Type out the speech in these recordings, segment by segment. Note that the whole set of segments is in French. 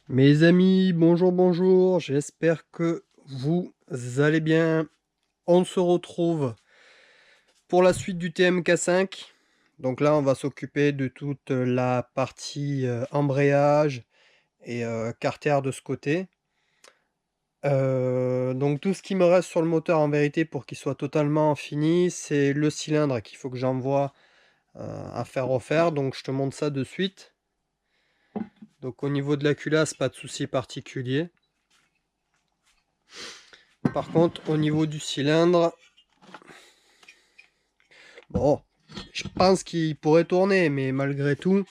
Mes amis, bonjour, bonjour, j'espère que vous allez bien. On se retrouve pour la suite du TMK5. Donc là, on va s'occuper de toute la partie embrayage et carter de ce côté. Donc tout ce qui me reste sur le moteur en vérité pour qu'il soit totalement fini, c'est le cylindre qu'il faut que j'envoie à faire refaire. Donc je te montre ça de suite. Donc au niveau de la culasse, pas de souci particulier. Par contre, au niveau du cylindre, bon, je pense qu'il pourrait tourner, mais malgré tout,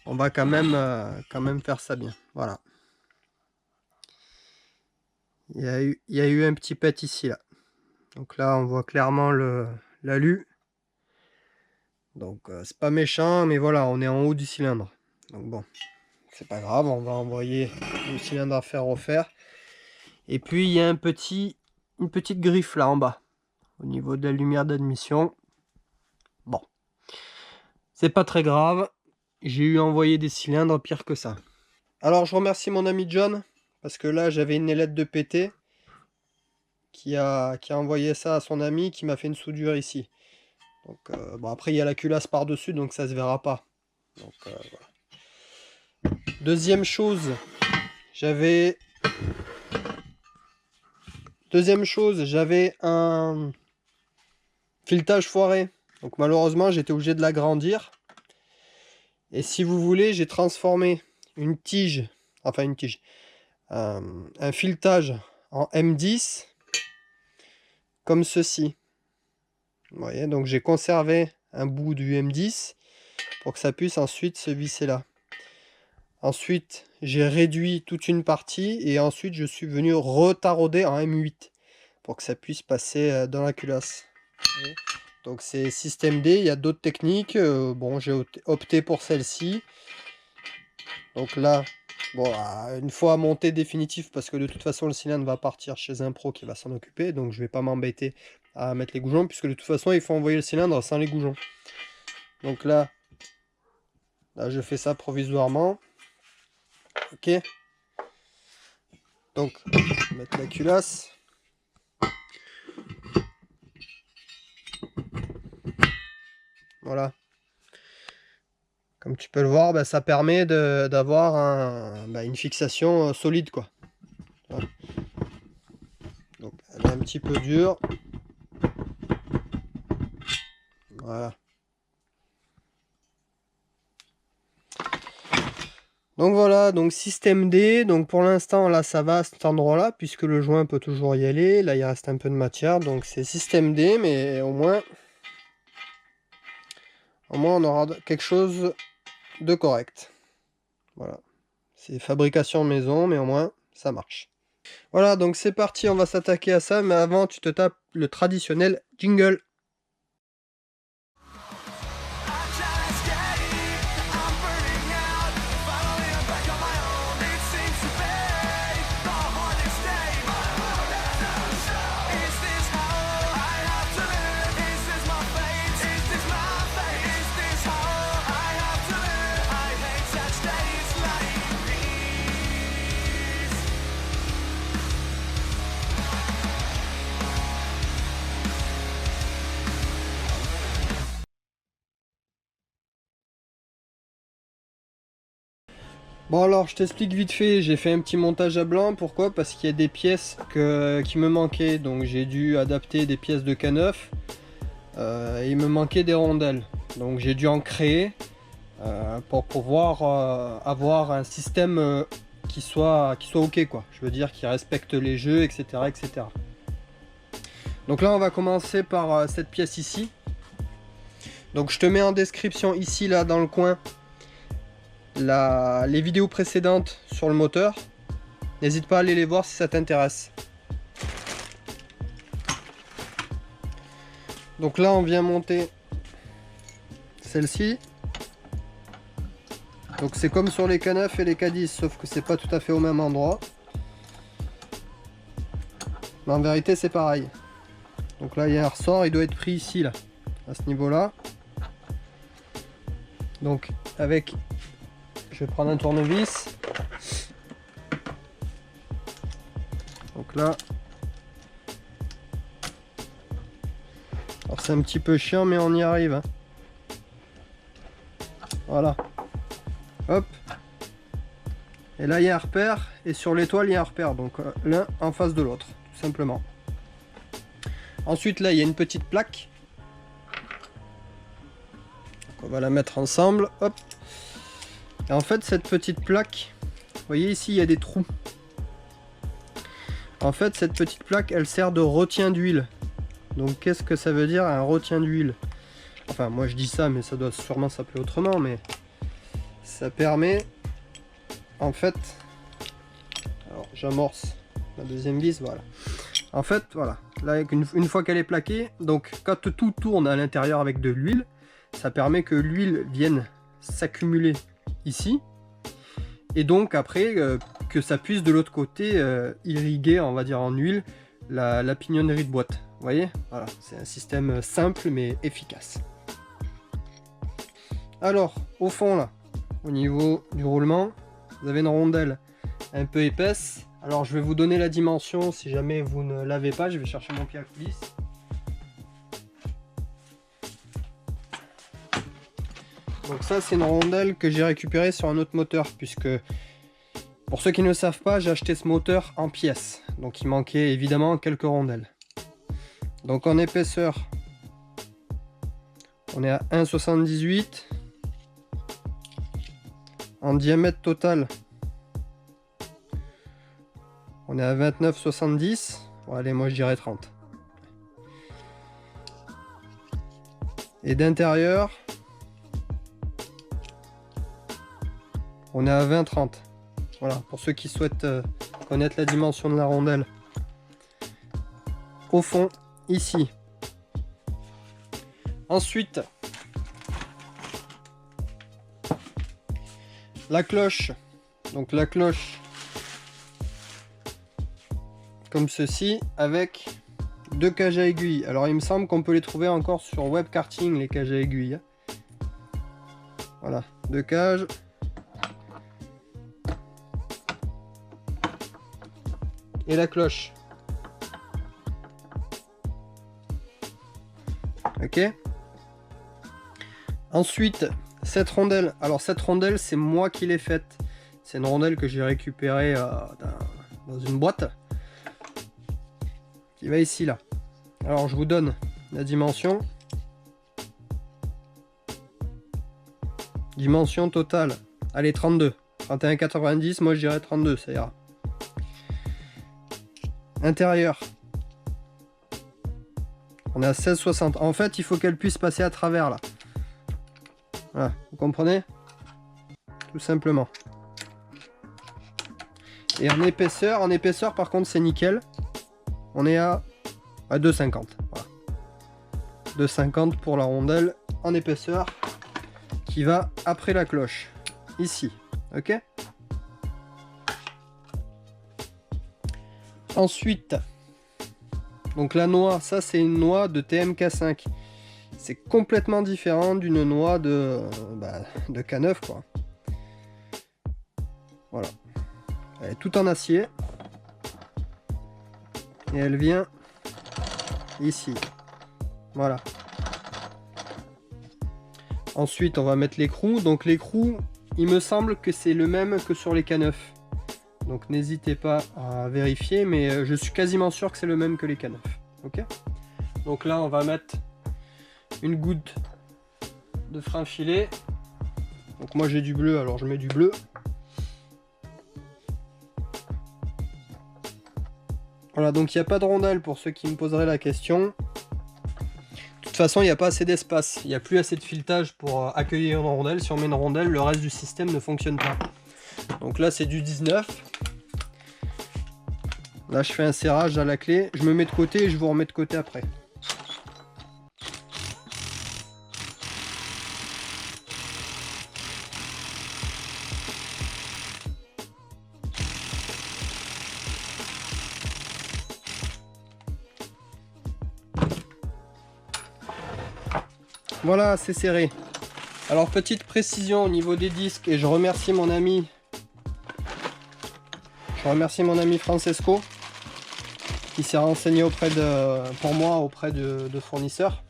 on va quand même faire ça bien. Voilà. Il y a eu un petit pet ici, là. Donc là, on voit clairement l'alu. Donc c'est pas méchant, mais voilà, on est en haut du cylindre. Donc bon, c'est pas grave, on va envoyer le cylindre à faire refaire. Et puis il y a une petite griffe là en bas, au niveau de la lumière d'admission. Bon, c'est pas très grave. J'ai eu envoyé des cylindres pire que ça. Alors je remercie mon ami John, parce que là j'avais une ailette de PT qui a envoyé ça à son ami qui m'a fait une soudure ici. Donc bon, après il y a la culasse par dessus, donc ça se verra pas. Donc voilà. Deuxième chose, j'avais un filetage foiré. Donc malheureusement j'étais obligé de l'agrandir. Et si vous voulez, j'ai transformé une tige, un filetage en M10 comme ceci. Vous voyez, donc j'ai conservé un bout du M10 pour que ça puisse ensuite se visser là. Ensuite, j'ai réduit toute une partie et ensuite je suis venu retarauder en M8 pour que ça puisse passer dans la culasse. Donc c'est système D, il y a d'autres techniques. Bon, j'ai opté pour celle-ci. Donc là, bon, une fois monté définitif, parce que de toute façon le cylindre va partir chez un pro qui va s'en occuper, donc je vais pas m'embêter à mettre les goujons, puisque de toute façon il faut envoyer le cylindre sans les goujons. Donc là je fais ça provisoirement. Ok. Donc, mettre la culasse. Voilà. Comme tu peux le voir, ça permet d'avoir une fixation solide, quoi. Voilà. Donc, elle est un petit peu dure. Voilà. Donc voilà, donc système D. Donc pour l'instant, là, ça va à cet endroit-là, puisque le joint peut toujours y aller. Là, il reste un peu de matière. Donc c'est système D, mais au moins on aura quelque chose de correct. Voilà. C'est fabrication maison, mais au moins, ça marche. Voilà, donc c'est parti, on va s'attaquer à ça, mais avant, tu te tapes le traditionnel jingle. Bon alors, je t'explique vite fait, j'ai fait un petit montage à blanc, pourquoi? Parce qu'il y a des pièces qui me manquaient, donc j'ai dû adapter des pièces de K9, et il me manquait des rondelles, donc j'ai dû en créer pour pouvoir avoir un système qui soit ok, quoi. Je veux dire, qui respecte les jeux, etc., etc. Donc là, on va commencer par cette pièce ici. Donc je te mets en description ici, là, dans le coin, les vidéos précédentes sur le moteur. N'hésite pas à aller les voir si ça t'intéresse. Donc là, on vient monter celle-ci. Donc c'est comme sur les K9 et les K10, sauf que c'est pas tout à fait au même endroit. Mais en vérité, c'est pareil. Donc là, il y a un ressort, il doit être pris ici, là, à ce niveau-là. Donc avec, je vais prendre un tournevis. Donc là, alors c'est un petit peu chiant mais on y arrive, hein. Voilà, hop, et là il y a un repère, et sur l'étoile il y a un repère, donc l'un en face de l'autre, tout simplement. Ensuite là il y a une petite plaque, donc on va la mettre ensemble, hop. Et en fait cette petite plaque, vous voyez ici il y a des trous. En fait cette petite plaque elle sert de retien d'huile. Donc qu'est-ce que ça veut dire un retien d'huile? Enfin moi je dis ça mais ça doit sûrement s'appeler autrement, mais ça permet en fait, alors j'amorce la deuxième vis, voilà. En fait voilà, là une fois qu'elle est plaquée, donc quand tout tourne à l'intérieur avec de l'huile, ça permet que l'huile vienne s'accumuler ici, et donc après que ça puisse de l'autre côté irriguer, on va dire en huile, la pignonnerie de boîte. Vous voyez, voilà, c'est un système simple mais efficace. Alors au fond là, au niveau du roulement, vous avez une rondelle un peu épaisse. Alors je vais vous donner la dimension si jamais vous ne l'avez pas. Je vais chercher mon pied à coulisse. Donc ça c'est une rondelle que j'ai récupérée sur un autre moteur, puisque pour ceux qui ne le savent pas, j'ai acheté ce moteur en pièces. Donc il manquait évidemment quelques rondelles. Donc en épaisseur, on est à 1,78. En diamètre total, on est à 29,70. Bon, allez, moi je dirais 30. Et d'intérieur, on est à 20,30. Voilà, pour ceux qui souhaitent connaître la dimension de la rondelle. Au fond, ici. Ensuite, la cloche. Donc la cloche comme ceci, avec deux cages à aiguilles. Alors il me semble qu'on peut les trouver encore sur Web Karting, les cages à aiguilles. Voilà, deux cages. Et la cloche. Ok. Ensuite, cette rondelle. Alors cette rondelle, c'est moi qui l'ai faite. C'est une rondelle que j'ai récupérée dans une boîte. Qui va ici, là. Alors je vous donne la dimension. Dimension totale. Allez, 32. 31,90. Moi je dirais 32, ça ira. Intérieur. On est à 16,60. En fait, il faut qu'elle puisse passer à travers là. Voilà, vous comprenez? Tout simplement. Et en épaisseur par contre c'est nickel. On est à 2,50. Voilà. 2,50 pour la rondelle en épaisseur qui va après la cloche. Ici. Ok? Ensuite, donc la noix, ça c'est une noix de TMK5. C'est complètement différent d'une noix de K9 quoi. Voilà. Elle est toute en acier. Et elle vient ici. Voilà. Ensuite on va mettre l'écrou. Donc l'écrou, il me semble que c'est le même que sur les K9. Donc n'hésitez pas à vérifier, mais je suis quasiment sûr que c'est le même que les K9. Ok. Donc là on va mettre une goutte de frein filet. Donc moi j'ai du bleu, alors je mets du bleu. Voilà, donc il n'y a pas de rondelle pour ceux qui me poseraient la question. De toute façon il n'y a pas assez d'espace, il n'y a plus assez de filetage pour accueillir une rondelle. Si on met une rondelle, le reste du système ne fonctionne pas. Donc là c'est du 19. Là je fais un serrage à la clé, je me mets de côté et je vous remets de côté après. Voilà, c'est serré. Alors petite précision au niveau des disques, et je remercie mon ami Francesco qui s'est renseigné pour moi auprès de fournisseurs.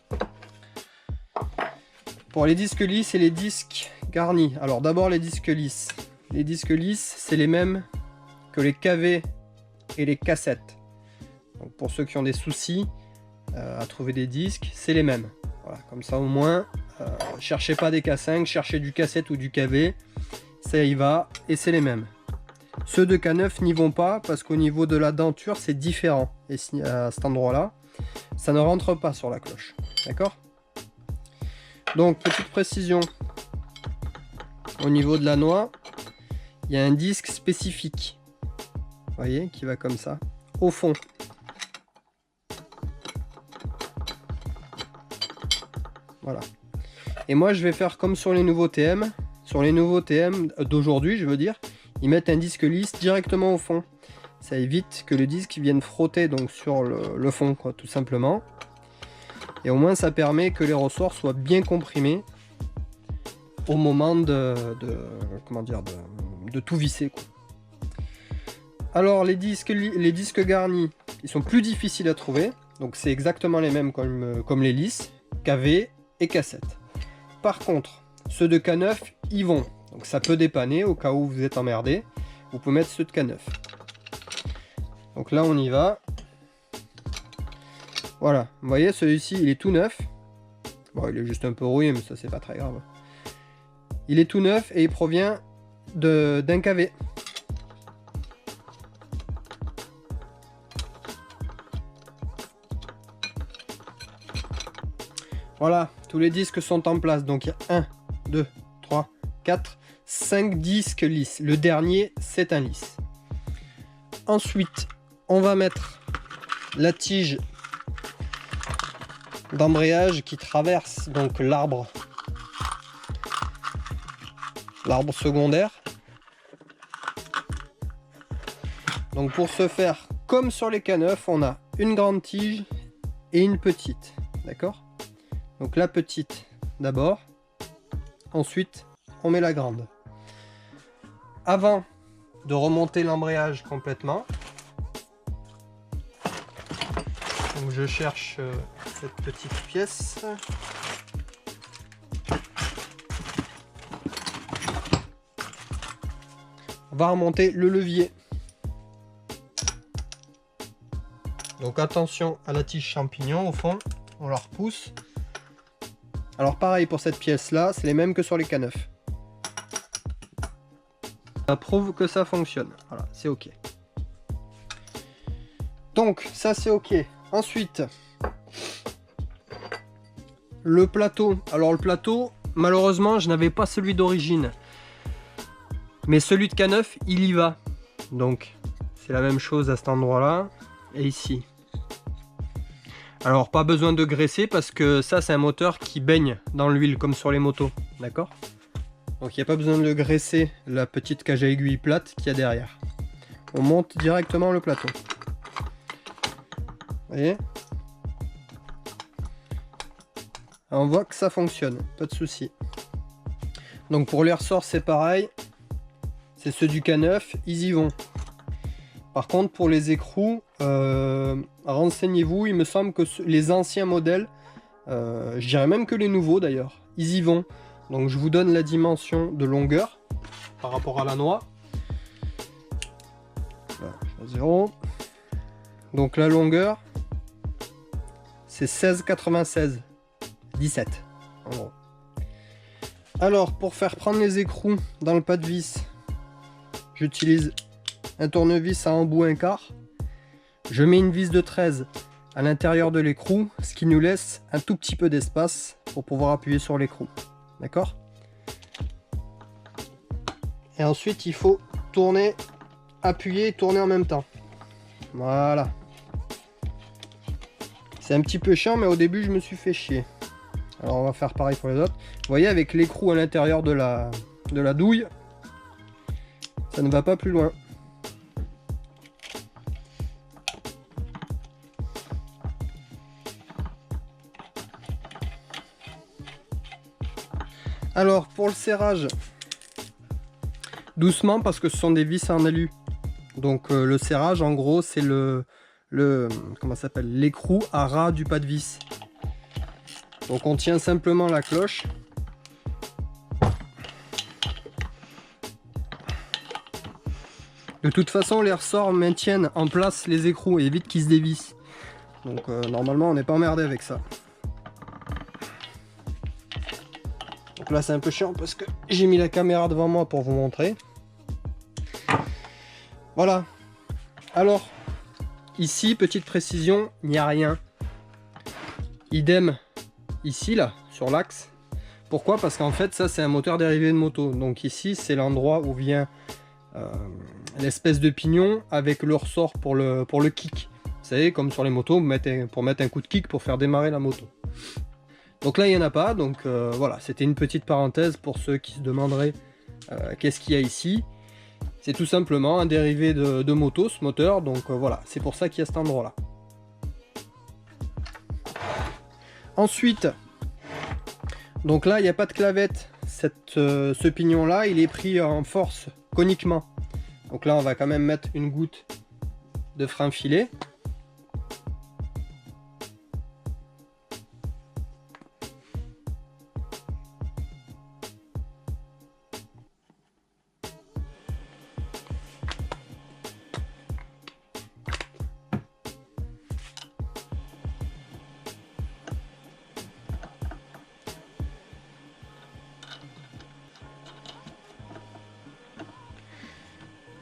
Pour les disques lisses et les disques garnis. Alors d'abord les disques lisses. Les disques lisses, c'est les mêmes que les KV et les cassettes. Donc pour ceux qui ont des soucis à trouver des disques, c'est les mêmes. Voilà, comme ça au moins, cherchez pas des K5, cherchez du cassette ou du KV, ça y va, et c'est les mêmes. Ceux de K9 n'y vont pas parce qu'au niveau de la denture, c'est différent. Et à cet endroit-là, ça ne rentre pas sur la cloche. D'accord? Donc, petite précision. Au niveau de la noix, il y a un disque spécifique. Vous voyez, qui va comme ça, au fond. Voilà. Et moi, je vais faire comme sur les nouveaux TM. Sur les nouveaux TM d'aujourd'hui, je veux dire, ils mettent un disque lisse directement au fond. Ça évite que le disque vienne frotter donc sur le fond, quoi, tout simplement. Et au moins, ça permet que les ressorts soient bien comprimés au moment comment dire, de tout visser, quoi. Alors, les disques garnis, ils sont plus difficiles à trouver. Donc, c'est exactement les mêmes comme les lisses, KV et cassette. Par contre, ceux de K9, ils vont. Donc ça peut dépanner au cas où vous êtes emmerdé. Vous pouvez mettre ceux de K9. Donc là, on y va. Voilà. Vous voyez, celui-ci, il est tout neuf. Bon, il est juste un peu rouillé, mais ça, c'est pas très grave. Il est tout neuf et il provient d'un KV. Voilà, tous les disques sont en place. Donc il y a 1, 2, 3, 4, 5 disques lisses. Le dernier, c'est un lisse. Ensuite, on va mettre la tige d'embrayage qui traverse donc l'arbre secondaire. Donc pour ce faire, comme sur les K9, on a une grande tige et une petite. D'accord? Donc la petite d'abord, ensuite on met la grande. Avant de remonter l'embrayage complètement, donc je cherche cette petite pièce. On va remonter le levier. Donc attention à la tige champignon au fond, on la repousse. Alors pareil pour cette pièce là, c'est les mêmes que sur les K9. Ça prouve que ça fonctionne. Voilà, c'est ok. Donc ça c'est ok. Ensuite, le plateau. Alors le plateau, malheureusement je n'avais pas celui d'origine. Mais celui de K9, il y va. Donc c'est la même chose à cet endroit là et ici. Alors pas besoin de graisser parce que ça c'est un moteur qui baigne dans l'huile comme sur les motos, d'accord? Donc il n'y a pas besoin de graisser la petite cage à aiguille plate qu'il y a derrière. On monte directement le plateau. Vous voyez? On voit que ça fonctionne, pas de souci. Donc pour les ressorts c'est pareil. C'est ceux du K9, ils y vont. Par contre, pour les écrous, renseignez-vous. Il me semble que les anciens modèles, je dirais même que les nouveaux d'ailleurs, ils y vont. Donc je vous donne la dimension de longueur par rapport à la noix. Voilà, 0. Donc la longueur, c'est 16,96. 17 en gros. Alors pour faire prendre les écrous dans le pas de vis, j'utilise un tournevis à embout 1/4. Je mets une vis de 13 à l'intérieur de l'écrou, ce qui nous laisse un tout petit peu d'espace pour pouvoir appuyer sur l'écrou. D'accord? Et ensuite, il faut tourner, appuyer et tourner en même temps. Voilà. C'est un petit peu chiant, mais au début, je me suis fait chier. Alors, on va faire pareil pour les autres. Vous voyez, avec l'écrou à l'intérieur de la douille, ça ne va pas plus loin. Alors pour le serrage, doucement parce que ce sont des vis en alu. Donc le serrage en gros c'est le comment ça s'appelle, l'écrou à ras du pas de vis. Donc on tient simplement la cloche. De toute façon, les ressorts maintiennent en place les écrous et évitent qu'ils se dévissent. Donc normalement, on n'est pas emmerdé avec ça. Donc là, c'est un peu chiant parce que j'ai mis la caméra devant moi pour vous montrer. Voilà. Alors, ici, petite précision, il n'y a rien. Idem ici, là, sur l'axe. Pourquoi? Parce qu'en fait, ça, c'est un moteur dérivé de moto. Donc ici, c'est l'endroit où vient l'espèce de pignon avec le ressort pour le kick. Vous savez, comme sur les motos, pour mettre un coup de kick pour faire démarrer la moto. Donc là, il n'y en a pas. Donc voilà, c'était une petite parenthèse pour ceux qui se demanderaient qu'est-ce qu'il y a ici. C'est tout simplement un dérivé de moto, ce moteur. Donc voilà, c'est pour ça qu'il y a cet endroit-là. Ensuite, donc là, il n'y a pas de clavette. Ce pignon-là, il est pris en force coniquement. Donc là, on va quand même mettre une goutte de frein filet.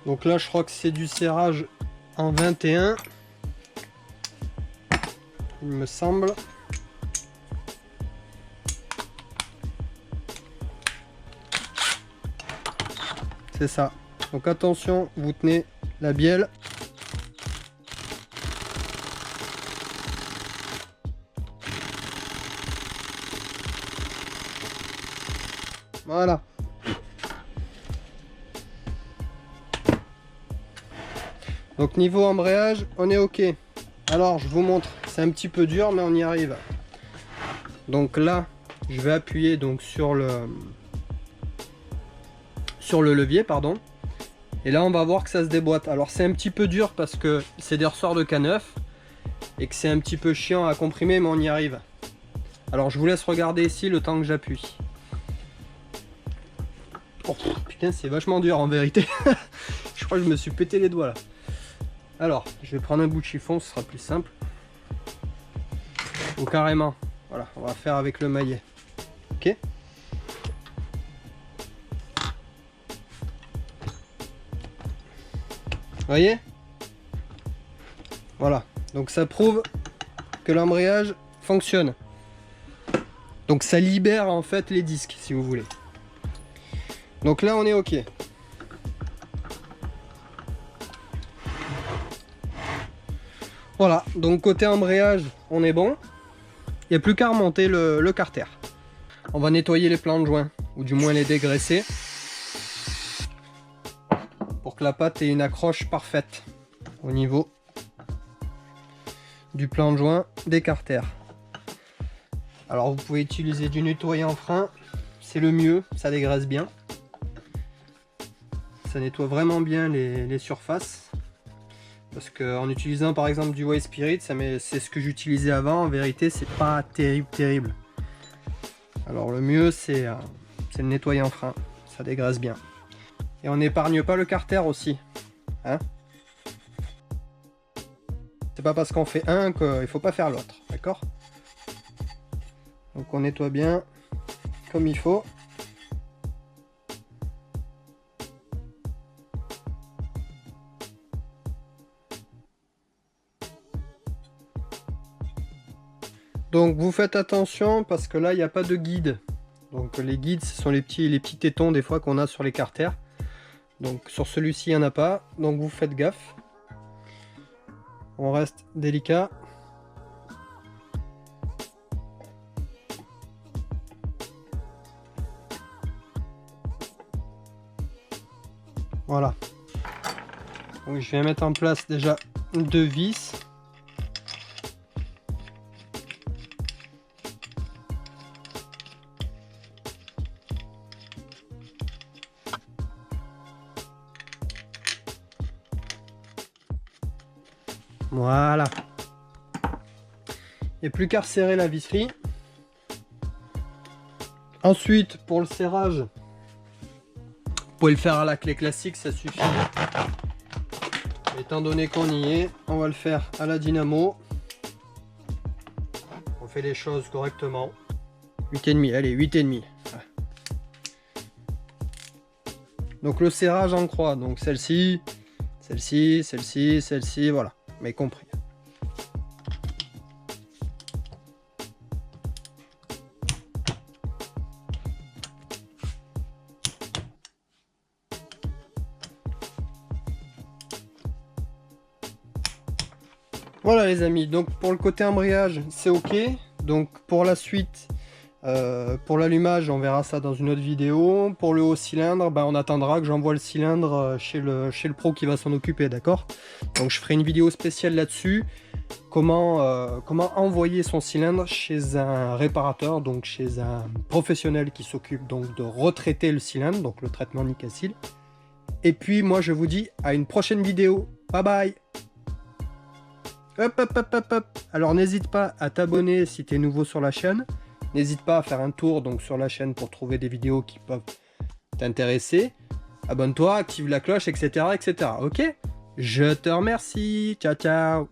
Donc là, je crois que c'est du serrage en 21, il me semble. C'est ça. Donc attention, vous tenez la bielle. Voilà. Donc niveau embrayage, on est ok. Alors je vous montre, c'est un petit peu dur mais on y arrive. Donc là, je vais appuyer donc sur le levier, pardon. Et là on va voir que ça se déboîte. Alors c'est un petit peu dur parce que c'est des ressorts de K9 et que c'est un petit peu chiant à comprimer, mais on y arrive. Alors je vous laisse regarder ici le temps que j'appuie. Oh putain, c'est vachement dur en vérité. Je crois que je me suis pété les doigts là. Alors, je vais prendre un bout de chiffon, ce sera plus simple. Ou carrément, voilà, on va faire avec le maillet. Ok. Vous voyez? Voilà, donc ça prouve que l'embrayage fonctionne. Donc ça libère en fait les disques, si vous voulez. Donc là, on est ok. Voilà, donc côté embrayage, on est bon. Il n'y a plus qu'à remonter le carter. On va nettoyer les plans de joint, ou du moins les dégraisser, pour que la pâte ait une accroche parfaite au niveau du plan de joint des carters. Alors vous pouvez utiliser du nettoyant frein, c'est le mieux, ça dégraisse bien. Ça nettoie vraiment bien les surfaces. Parce qu'en utilisant par exemple du White Spirit, c'est ce que j'utilisais avant, en vérité c'est pas terrible. Alors le mieux c'est le nettoyant frein, ça dégraisse bien. Et on n'épargne pas le carter aussi. Hein, c'est pas parce qu'on fait un qu'il faut pas faire l'autre, d'accord? Donc on nettoie bien comme il faut. Donc vous faites attention parce que là il n'y a pas de guide. Donc les guides ce sont les petits tétons des fois qu'on a sur les carters. Donc sur celui-ci il n'y en a pas. Donc vous faites gaffe. On reste délicat. Voilà. Donc je vais mettre en place déjà 2 vis. Voilà. Il n'y a plus qu'à resserrer la visserie. Ensuite, pour le serrage, vous pouvez le faire à la clé classique, ça suffit. Étant donné qu'on y est, on va le faire à la dynamo. On fait les choses correctement. 8,5, allez, 8,5. Donc le serrage en croix, donc celle-ci, celle-ci, celle-ci, celle-ci, voilà, mais compris. Voilà les amis, donc pour le côté embrayage c'est ok. Donc pour la suite, pour l'allumage on verra ça dans une autre vidéo. Pour le haut cylindre, on attendra que j'envoie le cylindre chez le pro qui va s'en occuper, d'accord. Donc je ferai une vidéo spéciale là-dessus. Comment envoyer son cylindre chez un réparateur, donc chez un professionnel qui s'occupe donc de retraiter le cylindre, donc le traitement Nicacil. Et puis moi je vous dis à une prochaine vidéo. Bye bye. Hop, hop, hop, hop, hop. Alors n'hésite pas à t'abonner si tu es nouveau sur la chaîne. N'hésite pas à faire un tour donc sur la chaîne pour trouver des vidéos qui peuvent t'intéresser. Abonne-toi, active la cloche, etc., etc. Ok? Je te remercie. Ciao, ciao.